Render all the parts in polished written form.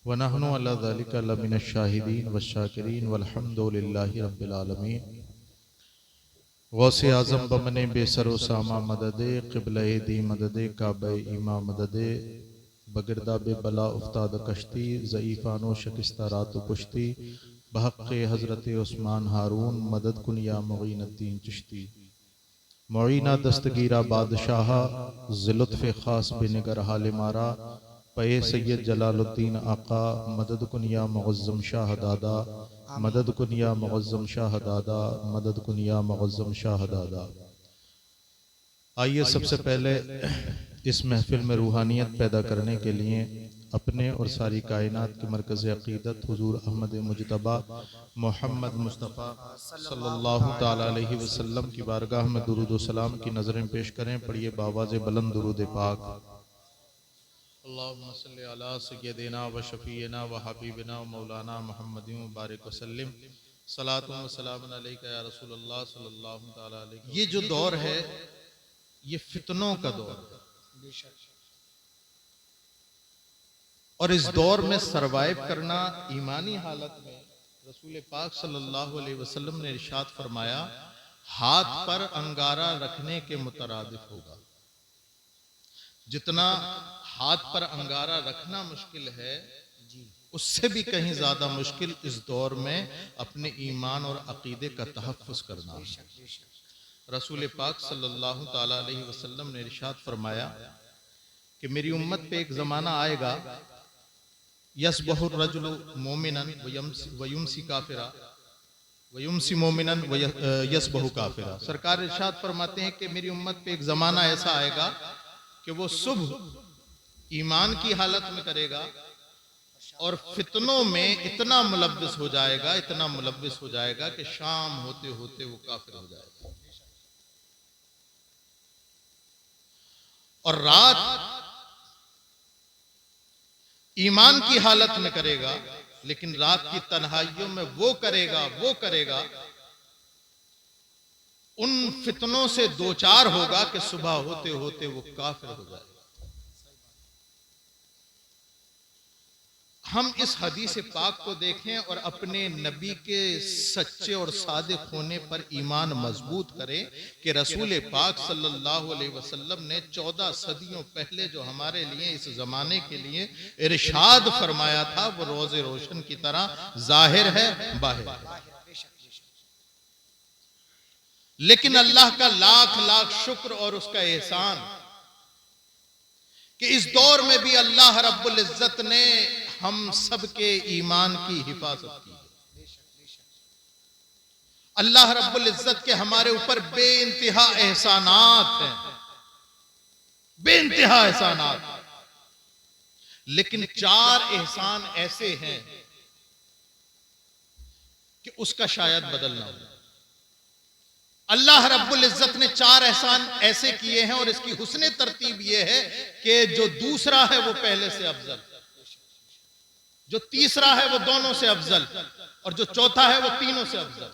व नहनु अला ज़ालिका लमिनश शाहिदीन वश्शाकिरीन वल्हम्दुलिल्लाहि रब्बिल आलमीन। गौसे आज़म बमने बेसरो सामा मददे क़िबले दी मददे काबे इमा मददे बगिरदा बे बला उफ्ताद कश्ती ज़ईफ़ानो शिकस्ता रात कुश्ती बहक़्क़े हज़रत उस्मान हारून मदद कुन या मुईनुद्दीन चिश्ती। मुईना दस्तगीरा बादशाह ज़िलुत्फ़े ख़ास बिनिगर हाल मारा पे सैयद जलालुद्दीन आका मदद कुन या मुअज़्ज़म शाह दादा मदद कुन या मुअज़्ज़म शाह दादा मदद कुन या मुअज़्ज़म शाह दादा। आइए सबसे पहले इस महफिल में रूहानियत पैदा करने के लिए अपने और सारी कायनात के मरकज़ अक़ीदत हुज़ूर अहमद मुजतबा मोहम्मद मुस्तफ़ा सल्लल्लाहु ताला अलैहि वसल्लम की बारगाह में दुरूद व सलाम की नज़रें पेश करें। पढ़िए बावाज़े बुलंद दुरूद पाक। अल्लाहुम्मा सल्लि अला सय्यदिना व शफ़ीना व हबीबिना व मौलाना मुहम्मदिन व बारिक व सल्लिम सलातुन व सलामुन अलैका या रसूलल्लाह सल्लल्लाहु ताला अलैहि वसल्लम। ये जो दौर है ये फितनों का दौर है और इस दौर में सरवाइव करना ईमानी हालत में रसूल पाक सल्लल्लाहु अलैहि वसल्लम ने इरशाद फरमाया, हाथ पर अंगारा रखने के मुतरादिफ होगा। जितना हाथ पर अंगारा रखना मुश्किल है उससे भी कहीं ज्यादा मुश्किल इस दौर में अपने ईमान और अकीदे का तहफ़्फ़ुज़ करना है। रसूल पाक सल्लल्लाहु ताला अलैहि वसल्लम ने इरशाद फरमाया कि मेरी उम्मत पे एक जमाना आएगा, यसबहुर रजुलु मोमिनन व युमसी काफिरा व युमसी मोमिनन व यसबहु काफिरा। सरकार इरशाद फरमाते हैं कि मेरी उम्मत पे एक जमाना ऐसा आएगा कि वो सुबह ईमान की हालत में करेगा और फितनों में इतना मुलव्विस हो जाएगा, इतना मुलव्विस हो जाएगा कि शाम होते होते वो काफिर हो जाएगा। और रात ईमान की हालत में करेगा, लेकिन रात की तन्हाइयों में वो करेगा उन फितनों से दो चार होगा कि सुबह होते होते वो काफिर हो जाएगा। हम इस हदीस पाक को देखें और अपने नबी के सच्चे और सादिक होने पर ईमान मजबूत करें कि रसूल पाक सल्लल्लाहु अलैहि वसल्लम ने 14 सदियों पहले जो हमारे लिए इस जमाने के लिए इरशाद फरमाया था वो रोज़े रोशन की तरह जाहिर है, बाहिर है। लेकिन अल्लाह का लाख लाख शुक्र और उसका एहसान कि इस दौर में भी अल्लाह रब्बुल इज्जत ने हम सब के ईमान की हिफाजत की है। अल्लाह रब्बुल इज्जत के हमारे ऊपर बेइंतहा एहसानात हैं, बेइंतहा एहसानात। लेकिन 4 एहसान ऐसे हैं कि उसका शायद बदलना हो। अल्लाह रब्बुल इज्जत ने 4 एहसान ऐसे किए हैं और इसकी हुस्ने तरतीब यह है कि जो दूसरा है वो पहले से अफजल, जो तीसरा है वो दोनों से अफजल और जो चौथा है वो तीनों से अफजल।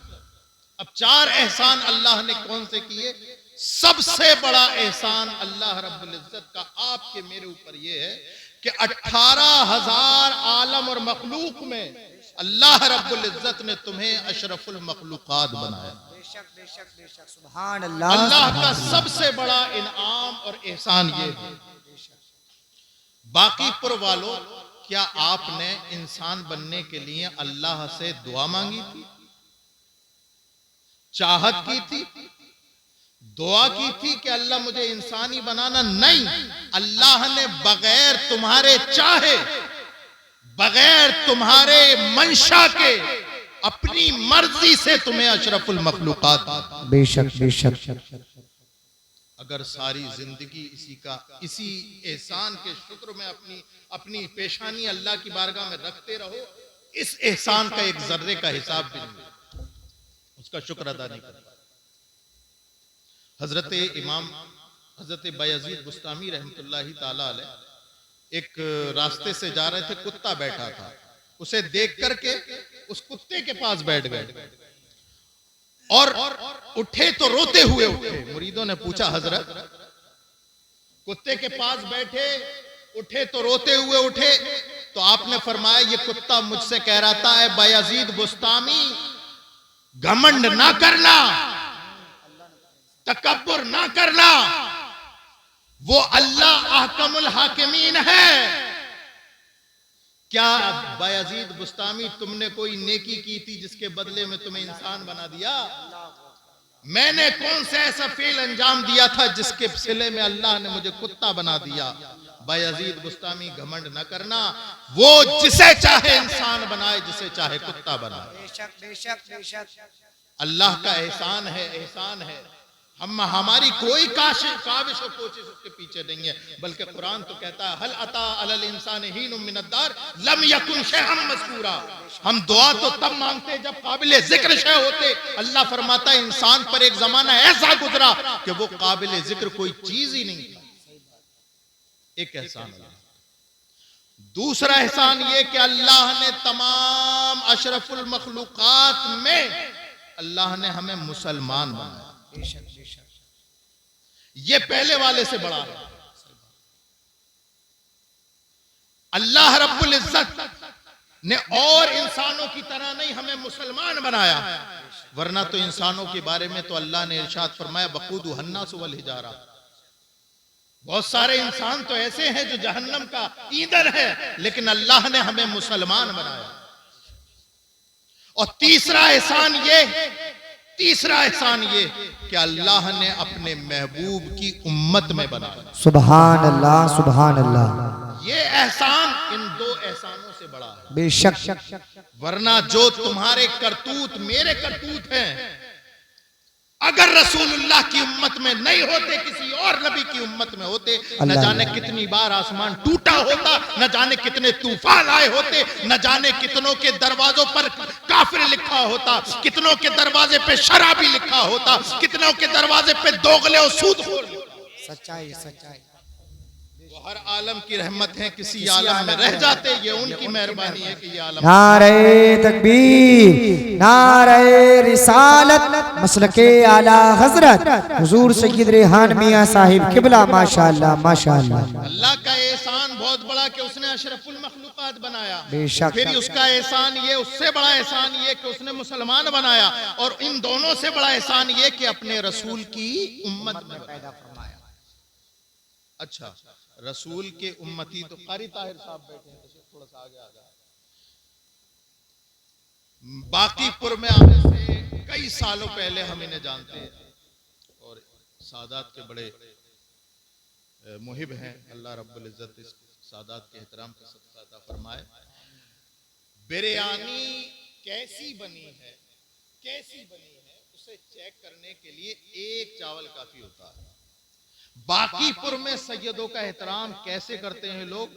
अब 4 एहसान अल्लाह ने कौन से किए? सबसे बड़ा एहसान अल्लाह रब्बुल इज्जत का आपके मेरे ऊपर यह है कि 18,000 आलम और मखलूक में अल्लाह रब्बुल इज्जत ने तुम्हें अशरफुल मखलूकात बनाया। बेशक सुभान अल्लाह। अल्लाह का सबसे बड़ा इनाम और एहसान ये है। बाकी पुर वालों, क्या आपने इंसान बनने के लिए अल्लाह से दुआ मांगी थी, चाहत की थी, दुआ की थी कि अल्लाह मुझे इंसान ही बनाना? नहीं, अल्लाह ने बगैर तुम्हारे चाहे, बगैर तुम्हारे मंशा के अपनी मर्जी से तुम्हें अशरफुल मखलूकात। बेशक अगर सारी जिंदगी इसी एहसान के शुक्र में अपनी पेशानी अल्लाह की बारगाह में रखते रहो, इस एहसान का एक जर्रे का हिसाब भी नहीं, उसका शुक्र अदा नहीं करता। हजरत बायजीद बुस्तामी रहमतुल्लाहि ताला अलैह एक रास्ते से जा रहे थे, कुत्ता बैठा था, उसे देख करके उस कुत्ते के पास बैठ गए और उठे तो रोते हुए उठे। मुरीदों ने पूछा, हजरत कुत्ते के पास बैठे, उठे तो रोते हुए उठे, तो आपने फरमाया ये कुत्ता मुझसे कह रहा था, ए बायजीद बुस्तामी, घमंड ना करना, तकब्बुर ना करना, वो अल्लाह अहकमुल हाकिमीन है। क्या बायजीद बुस्तामी तुमने कोई नेकी की थी जिसके बदले में तुम्हें इंसान बना दिया? मैंने कौन सा ऐसा फेल अंजाम दिया था जिसके सिले में अल्लाह ने मुझे कुत्ता बना दिया? बायजीद बुस्तामी, घमंड न करना, वो जिसे चाहे इंसान बनाए, जिसे चाहे कुत्ता बनाए। बेशक बेशक बेशक अल्लाह का एहसान है, एहसान है। हमारी कोई काविश और कोशिश उसके पीछे नहीं है, बल्कि कुरान तो कहता है, हल अता अलल इंसान हीनुम मिनद्दार लम यकुन शैअन मज़कूरा। हम दुआ तो तब मांगते हैं जब काबिल जिक्र शै होते। अल्लाह फरमाता है इंसान पर एक जमाना ऐसा गुजरा कि वो काबिल जिक्र कोई चीज ही नहीं था। एक एहसान अल्लाह। दूसरा एहसान ये कि अल्लाह ने तमाम अशरफुल मखलूकात में अल्लाह ने हमें मुसलमान बनाया। बेशक बेशक ये पहले वाले से बड़ा है। अल्लाह रब्बुल इज्जत ने और इंसानों की तरह नहीं हमें मुसलमान बनाया, वरना तो इंसानों के बारे में तो अल्लाह ने इरशाद फरमाया, वक़ूदु हन्नासु वल हिजारा। बहुत सारे इंसान तो ऐसे हैं जो जहन्नम का ईंधन है, लेकिन अल्लाह ने हमें मुसलमान बनाया। और तीसरा एहसान ये कि अल्लाह ने अपने महबूब की उम्मत में बनाया। सुभान अल्लाह सुभान अल्लाह। ये एहसान इन दो एहसानों से बड़ा है। बेशक वरना जो तुम्हारे करतूत मेरे करतूत हैं, अगर रसूलुल्लाह की उम्मत में नहीं होते, किसी और नबी की उम्मत में होते, न जाने कितनी बार आसमान टूटा होता, न जाने कितने तूफान आए होते, न जाने कितनों के दरवाजों पर काफिर लिखा होता, कितनों के दरवाजे पे शराबी लिखा होता, कितनों के दरवाजे पे दोगले और सूदखोर। सच्चाई सच्चाई। वो हर आलम की रहमत है, किसी आलम में रह जाते, ये उनकी मेहरबानी है कि ये आलम। नारे तकबीर, नारे रिसालत, मसलके आला हजरत हुजूर सैयद रेहान मियां साहिब किबला, माशाअल्लाह माशाअल्लाह। अल्लाह का एहसान बहुत बड़ा कि उसने अशरफुल मखलूकात बनाया। बेशक। फिर उसका एहसान ये, उससे बड़ा एहसान ये कि उसने मुसलमान बनाया, और इन दोनों से बड़ा एहसान ये कि अपने रसूल की उम्मत में पैदा फरमाया। अच्छा, रसूल के उम्मती तो कारी ताहिर साहब बैठे हैं, तो थोड़ा सा आगे आ जाए। बाकीपुर में आने से कई सालों पहले हम इन्हें जानते हैं और सादात के बड़े मुहिब हैं। अल्लाह रब्बुल इज्जत इस सादात के एहतराम का सदका अता फरमाए। बिरयानी कैसी बनी है, उसे चेक करने के लिए एक चावल काफी होता है। बाकीपुर में सैयदों का एहतराम कैसे करते हैं लोग,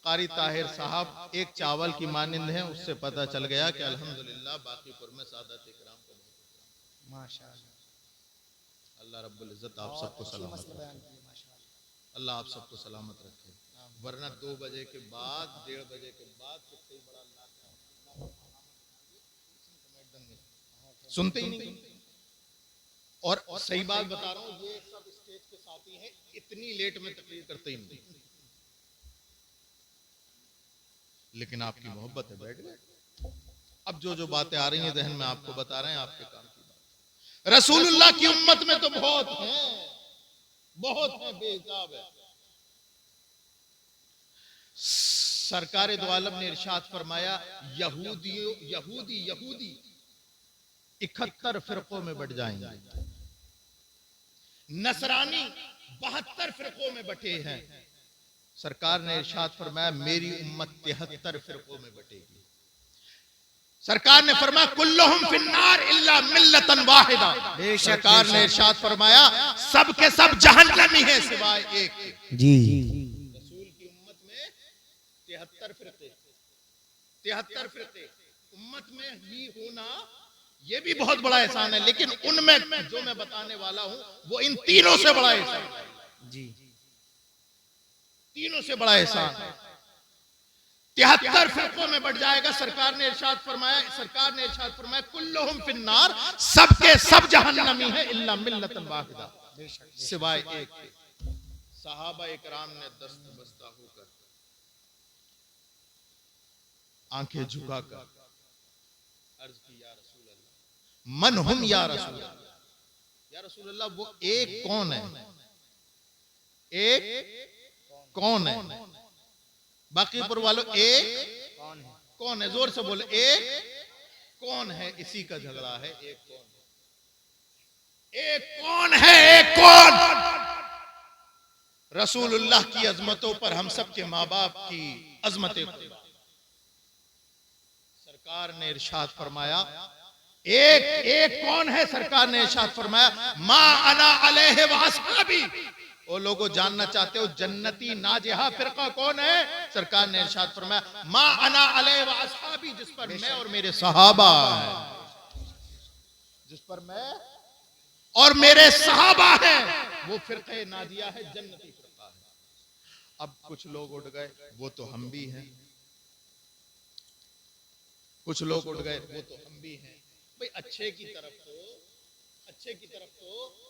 कारी ताहिर साहब एक चावल की मानिंद हैं, उससे पता चल गया कि अल्हम्दुलिल्लाह बाकीपुर में सादात इकराम का बहुत माशाअल्लाह। अल्लाह रब्बुल इज्जत आप सबको सलामत रखे, अल्लाह आप सबको सलामत रखे। वरना 2 बजे के बाद, 1:30 बजे के बाद कितनी बड़ा सुनते ही नहीं। और सही बात बता रहा हूं, ये सब स्टेज के साथी हैं, इतनी लेट में तकरीर करते ही नहीं, लेकिन आपकी मोहब्बत है, बैठ गए। अब जो बातें आ रही हैं जहन में, आपको बता रहे हैं, आपके काम की बात। रसूलुल्लाह की उम्मत में तो बहुत है, बेहिसाब है। सरकार दो आलम ने इरशाद फरमाया, यहूदी 71 फिरकों में बट जाएंगे, नसरानी 72 फिरकों में बटे हैं। सरकार ने इरशाद फरमाया, मेरी उम्मत 73 फिरकों में बटेगी। सरकार ने फरमाया, कुल्लुहुम फिन्नार इल्ला मिल्लतन वाहिदा। सरकार ने इरशाद फरमाया, सब के सब जहन्नमी हैं सिवाय एक के। जी, रसूल की उम्मत में 73 फिरके उम्मत में ही होना, ये भी बहुत बड़ा एहसान है, लेकिन उनमें जो मैं बताने वाला हूं वो इन तीनों से बड़ा एहसान है। जी, तीनों से बड़ा एहसान। 73 फिरकों में बढ़ जाएगा। सरकार ने इरशाद फरमाया, कुल्लुहुम फिन्नार, सबके सब जहन्नमी है, इल्ला मिल्लतन वाहिदा, सिवाय एक के। सहाबा इकराम ने दस्त बस्ता होकर आंखें झुकाकर अर्ज की, या रसूल अल्लाह, मन हुम या रसूल अल्लाह, या रसूल अल्लाह वो एक कौन है, एक कौन है? बाकीपुर वालों एक कौन है? जोर से बोले, एक कौन है? इसी का झगड़ा है, एक कौन है, एक कौन है, एक कौन? रसूलुल्लाह की अजमतों पर हम सब के माँ बाप की अजमतें, सरकार ने इरशाद फरमाया, एक कौन है? सरकार ने इरशाद फरमाया, मा अना अलैहि व अस्हाबी। वो लोगों जानना चाहते हो जन्नती नाजिहा फिरका कौन है? सरकार ने इरशाद फरमाया, मा अना अलैहि व अस्हाबी, जिस पर मैं और मेरे सहाबा है, जिस पर मैं और मेरे सहाबा है, वो फिरके नाजिया है, जन्नती फिरका है। अब कुछ लोग उठ गए, वो तो हम भी हैं, कुछ लोग उठ गए, वो तो हम भी हैं। भाई अच्छे की तरफ तो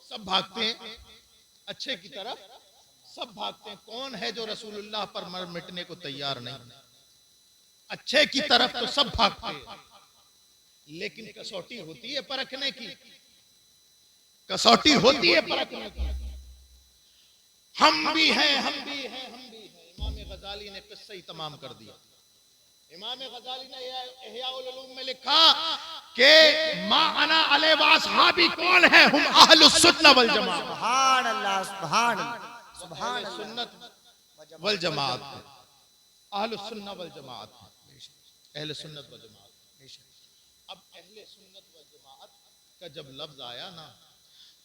सब भागते हैं, अच्छे की तरफ सब भागते हैं। कौन है जो रसूलुल्लाह पर मर मिटने को तैयार नहीं? अच्छे की तरफ तो सब भागते हैं, लेकिन कसौटी होती है परखने की, कसौटी होती है परखने की। हम भी हैं, हम भी हैं, हम भी हैं। इमाम गजाली ने किस्सा ही तमाम कर दिया। इमाम गजाली ने इह्या उल उलूम में लिखा कि मा अना अलैहि व अस्हाबी कौन है? हम अहलुस सुन्नह वल जमात। सुभान अल्लाह, सुभान अल्लाह, सुभान सुन्नत वल जमात, अहलुस सुन्नह वल जमात, अहले सुन्नत वल जमात। अब अहले सुन्नत वल जमात का जब लफ्ज आया ना,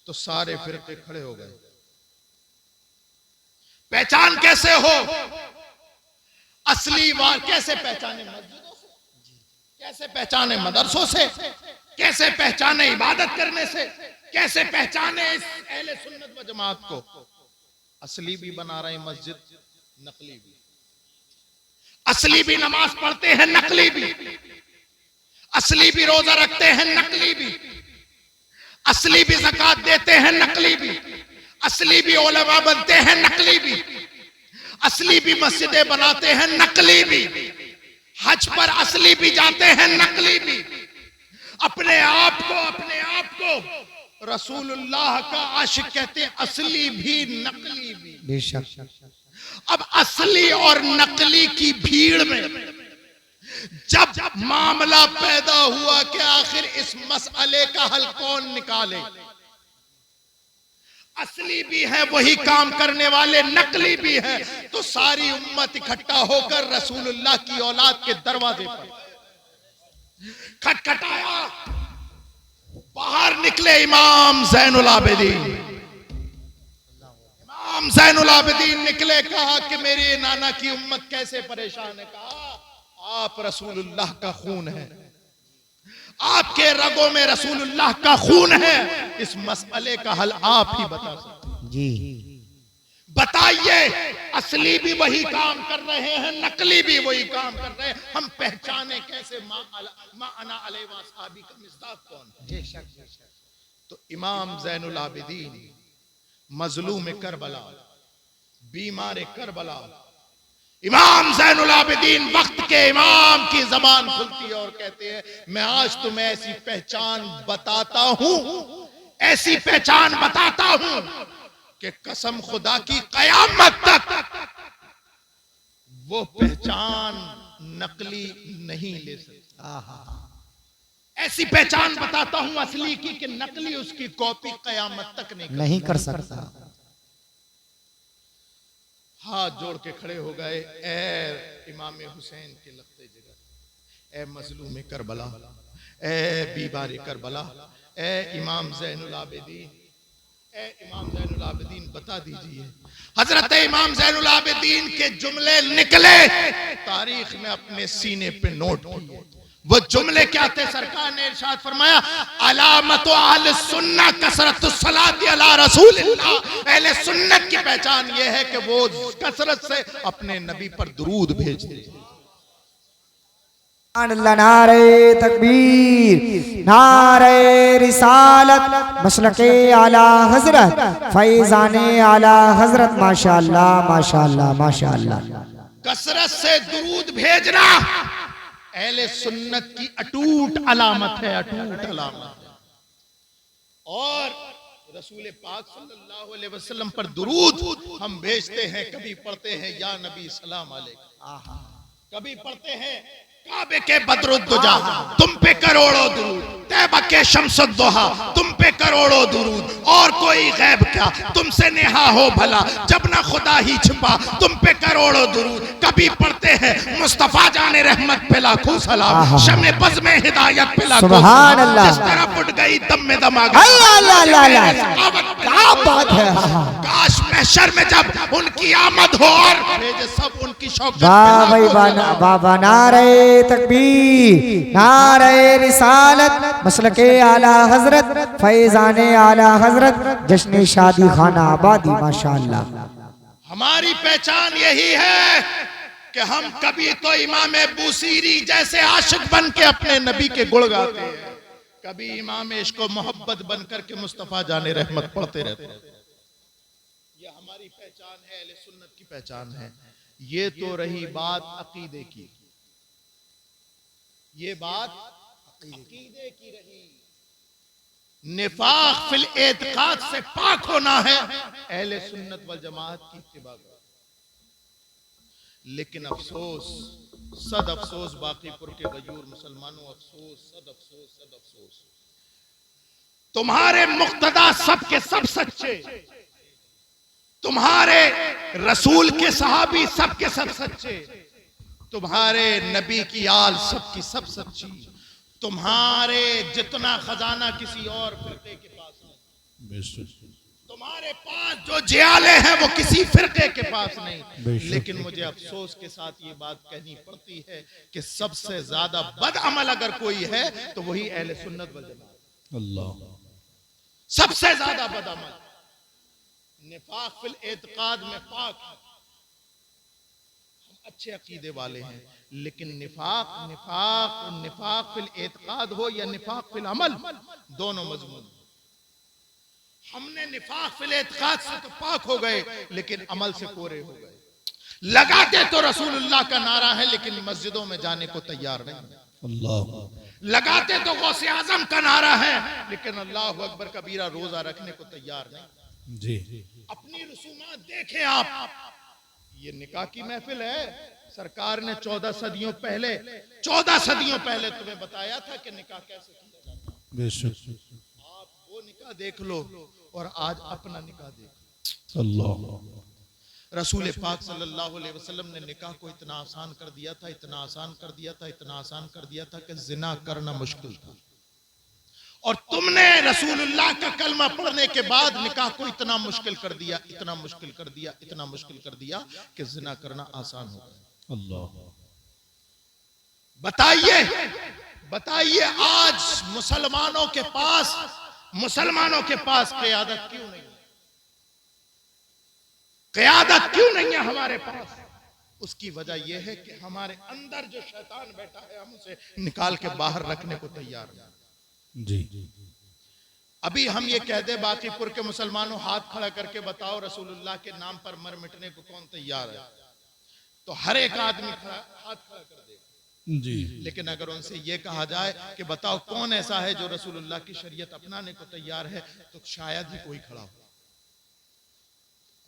तो सारे फिरके खड़े हो गए। पहचान कैसे हो? असली बात कैसे पहचाने? मस्जिदों से, कैसे पहचाने? मदरसों से, कैसे पहचाने? इबादत करने से, कैसे पहचाने इस अहले सुन्नत व जमात को? असली भी बना रहे मस्जिद, नकली भी। असली भी नमाज पढ़ते हैं, नकली भी। असली भी रोजा रखते हैं, नकली भी। असली भी ज़कात देते हैं, नकली भी। असली भी उलमा बनते हैं, नकली भी। असली भी मस्जिदें बनाते हैं, नकली भी। हज पर असली भी जाते हैं, नकली भी। अपने आप को रसूलुल्लाह का आशिक कहते हैं, असली भी नकली भी। बेशक। अब असली और नकली की भीड़ में जब मामला पैदा हुआ कि आखिर इस मसले का हल कौन निकाले, असली भी है वही काम करने वाले, नकली भी है, तो सारी उम्मत इकट्ठा होकर रसूलुल्लाह की औलाद के दरवाजे पर खटखटाया। बाहर निकले इमाम ज़ैनुल आबिदीन। इमाम ज़ैनुल आबिदीन निकले, कहा कि मेरे नाना की उम्मत कैसे परेशान है। कहा आप रसूलुल्लाह का खून है, आपके रगों में रसूलुल्लाह का खून है, इस मसले का हल आप ही बता सकते जी। बताइए, असली भी वही काम कर रहे हैं, नकली भी वही काम कर रहे हैं, हम पहचाने कैसे? मा अना अलैहि व अस्हाबी का मिस्दाक कौन है? तो इमाम ज़ैनुल आबिदीन मजलूम करबला, बीमार करबला, इमाम ज़ैनुल आबिदीन वक्त के इमाम की जबान खुलती है और कहते हैं, मैं आज तुम्हें ऐसी पहचान बताता हूं, ऐसी पहचान बताता हूं कि कसम खुदा की कयामत तक वो पहचान नकली नहीं ले सकती। ऐसी पहचान बताता हूं असली की कि नकली उसकी कॉपी कयामत तक नहीं कर सकता। हाथ जोड़ के खड़े हो गए, ए इमाम हुसैन के लगते जिगर, ए मजलूम करबला, ए बीमार करबला, ए इमाम ज़ैनुल आबिदीन, ए इमाम ज़ैनुल आबिदीन बता दीजिए। हजरत इमाम ज़ैनुल आबिदीन के जुमले निकले, तारीख ने अपने सीने पे नोट किए। वो जुमले क्या थे? सरकार ने इरशाद फरमाया, अलामत अहले सुन्नह कसरतुस सलाति अला रसूलिल्लाह। अहले सुन्नत की पहचान ये है कि वो कसरत से अपने नबी पर दुरूद भेजते हैं। नारे तकबीर, नारे रिसालत, मसलके आला हजरत, फैजाने आला हजरत। माशाअल्लाह, माशाअल्लाह, माशाअल्लाह। कसरत से दुरूद भेजना अहले सुन्नत की अटूट अलामत है, अटूट अलामत है। और रसूल पाक सल्लल्लाहु अलैहि वसल्लम पर दुरूद हम भेजते हैं, कभी पढ़ते हैं या नबी सलाम अलैकुम, कभी पढ़ते हैं काबे के बदरुद्दुजा तुम पे करोड़ों दुरूद, तैबा के शम्सुद्दुहा तुम पे करोड़ों दुरूद, और कोई गैब क्या तुमसे नेहा हो भला, जब ना खुदा ही छिपा तुम पे करोड़ों दुरूद। कभी पढ़ते हैं मुस्तफा जाने रहमत पे लाखों सलाम, शमे बज़ में हिदायत पे लाखों सुभान सलाम, अल्लाह। जिस तरह उठ गई दम में दम आ गया। अल्लाह अल्लाह अल्लाह, क्या बात है। काश महशर में जब उनकी आमद हो और भेजे सब उनकी शौकत पे वाह भाई लाखों वाह, सलाम। बाबा नारे तकबीर, नारे रिसालत, मसलके आला हजरत, फैजाने आला हजरत, जश्न शादी खाना आबादी माशाअल्लाह। हमारी पहचान यही है कि हम कभी तो इमाम बूसीरी जैसे आशिक बन के अपने नबी के गुण गाते हैं, कभी इमाम इश्क व मोहब्बत बन करके मुस्तफा जाने रहमत पढ़ते रहते हैं। ये हमारी पहचान है, अहले सुन्नत की पहचान है। ये तो रही बात अकीदे की, ये बात अकीदे की रही। निफाक फिल एतकाद से पाक होना है, अहले सुन्नत वल जमात की इत्तिबा करो। लेकिन अफसोस, सद अफसोस, बाकीपुर के गयूर मुसलमानों, अफसोस, सद अफसोस, सद अफसोस, तुम्हारे मुक्तदा सब के सब सच्चे, तुम्हारे रसूल के सहाबी सब के सब सच्चे, तुम्हारे नबी की आल सब की सब सच्ची, तुम्हारे जितना खजाना किसी और फिरके के पास नहीं, तुम्हारे पास जो जियाले हैं वो किसी फिरके के पास नहीं। लेकिन मुझे अफसोस के साथ ये बात कहनी पड़ती है कि सबसे ज्यादा बदअमल अगर कोई है तो वही अहले सुन्नत वल जमात। अल्लाह, सबसे ज्यादा बदअमल, निफाक फिल एतकाद में पाक है, हम अच्छे अकीदे वाले हैं, लेकिन निफाक फिल एतकाद हो या निफाक फिल अमल, दोनों मजमून। हमने निफाक फिल एतकाद से तो पाक हो गए, लेकिन अमल से कोरे हो गए। लगाते तो रसूलुल्लाह का नारा है, लेकिन मस्जिदों में जाने को तैयार नहीं। अल्लाह, लगाते तो गौसे आजम का नारा है, लेकिन अल्लाह अकबर कबीरा रोजा रखने को तैयार नहीं। जी, अपनी रसूमात देखें आप, ये निकाह की महफिल है, सरकार ने 14 सदियों पहले तुम्हें बताया था कि निकाह कैसे किया जाता है। बेशक, आप वो निकाह देख लो और आज अपना निकाह देखो। अल्लाह, रसूल पाक सल्लल्लाहु अलैहि वसल्लम ने निकाह को इतना आसान कर दिया था, इतना आसान कर दिया था, इतना आसान कर दिया था कि जिना करना मुश्किल था। और तुमने रसूलुल्लाह का कलमा पढ़ने के बाद निकाह को इतना मुश्किल कर दिया, इतना मुश्किल कर दिया, इतना मुश्किल कर दिया कि जिना करना आसान हो गया। अल्लाह, बताइए आज मुसलमानों के पास क़यादत क्यों नहीं है? क़यादत क्यों नहीं है हमारे पास? उसकी वजह यह है कि हमारे अंदर जो शैतान बैठा है, हम उसे निकाल के बाहर रखने को तैयार नहीं। जी, अभी हम ये कह दे बाकीपुर के मुसलमानों, हाथ खड़ा करके बताओ रसूलुल्लाह के नाम पर मर मिटने को कौन तैयार है? तो हर एक आदमी हाथ खड़ा कर देगा। जी, लेकिन अगर उनसे ये कहा जाए कि बताओ कौन ऐसा है जो रसूलुल्लाह की शरीयत अपनाने को तैयार है, तो शायद ही कोई खड़ा हो।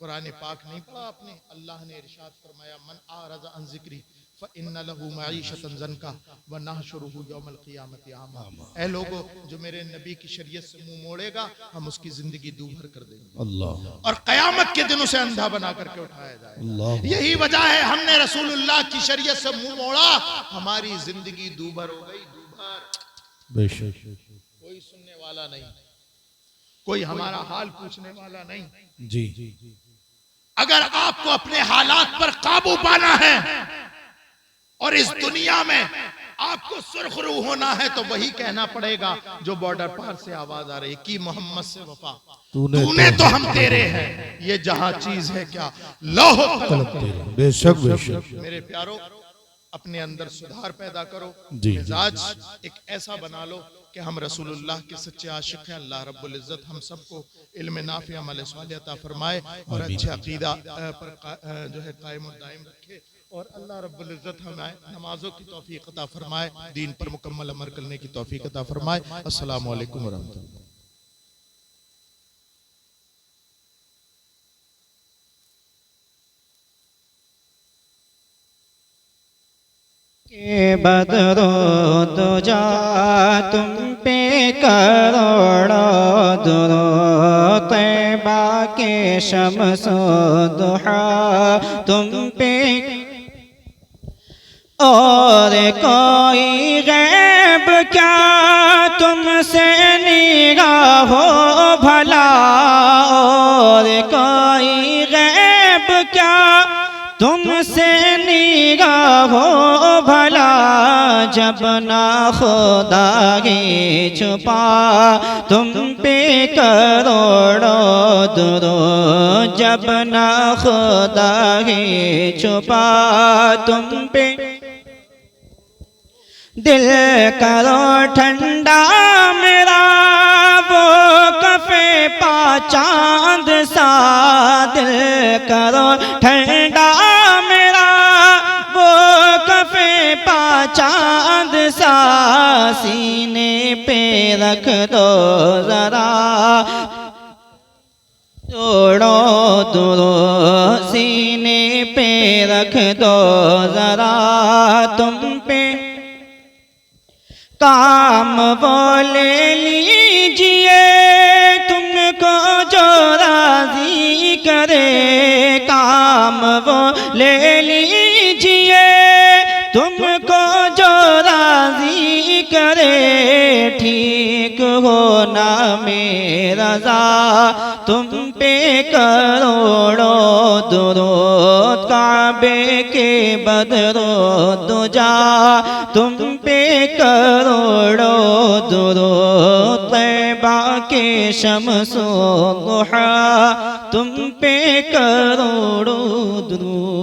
कुरान पाक नहीं पढ़ा आपने? अल्लाह ने इरशाद फरमाया, मन आरज़ अन ज़िक्री फ़इन्न लहू मईशतन ज़नका व नहशुरुहु यौमल क़ियामति आमा। ऐ लोगो, जो मेरे नबी की शरीयत से मुंह मोड़ेगा, हम उसकी जिंदगी दूभर कर देंगे अल्लाह, और क़यामत के दिन उसे अंधा बना करके उठाया जाएगा। अल्लाह, यही वजह है हमने रसूलुल्लाह की शरीयत से मुंह मोड़ा, हमारी जिंदगी दूभर हो गई, दूभर। बेशक, कोई सुनने वाला नहीं, कोई हमारा हाल पूछने वाला नहीं। जी, अगर आपको अपने हालात पर काबू पाना है और इस दुनिया में आपको सुरखरू होना है, तो वही कहना पड़ेगा जो बॉर्डर पार से आवाज आ रही कि मोहम्मद से वफा तूने तो हम तेरे हैं, ये जहां चीज है क्या लोहो तलब तेरे। बेशक, बेशक, मेरे प्यारो, अपने अंदर सुधार पैदा करो, जी, मिजाज एक ऐसा बना लो कि हम रसूलुल्लाह के सच्चे आशिक हैं। अल्लाह रब्बुल इज्जत हम सबको इल्म नाफी अमल सालिह अता फरमाए और अच्छे अकीदा पर जो है कायम और दायम रखे। और अल्लाह रब्बुल इज्जत हमें नमाजों की तौफीक अता फरमाए, दीन पर मुकम्मल अमल करने की तौफीक अता फरमाए। अस्सलामु अलैकुम वरहमतुल्लाह। के बदरो दुजा तुम पे करोड़ों दुरो तैबा के शम्सो दुहा तुम पे और कोई गैब क्या तुमसे निगाह हो भला, और कोई गैब क्या तुमसे निगाह हो भला, जब ना खुदा ही छुपा तुम पे करोड़ों दुरो, जब ना खुदा ही छुपा तुम पे दिल करो ठंडा मेरा वो कफे पा चांद सा, दिल करो ठंडा मेरा वो कफे पा चांद सा, सीने पे रख दो जरा जोड़ो दुरो, सीने पे रख दो जरा तुम पे काम बोले लीजिए तुमको जो राजी करे, काम वो ले लीजिए तुमको जो राजी करे, ठीक हो ना मेरा रज़ा तुम पे करोड़ों दुरूद, काबे के बदरो दुजा तुम पे करोड़ों दुरूद, तैबा के शम्सो दुहा तुम पे करोड़ों दुरूद।